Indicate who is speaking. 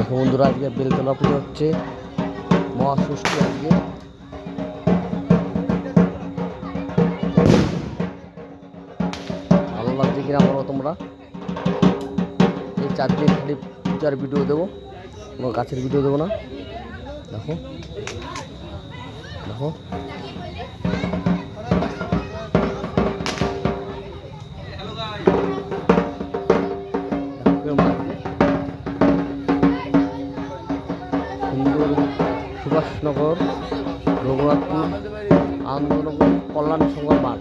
Speaker 1: দেখো বন্ধুরা, আজকে বেলতলা পুজো হচ্ছে, মহাষষ্ঠী আজকে। ভালো লাগছে কিনা বলো তোমরা। এই 4 দিন খালি পূজার ভিডিও দেবো, কোনো গাছের ভিডিও দেবো না। দেখো দেখো সুন্দর সুভাষনগর, রঘুনাথপুর, আনন্দনগর, কল্যাণ সংঘ মাঠ।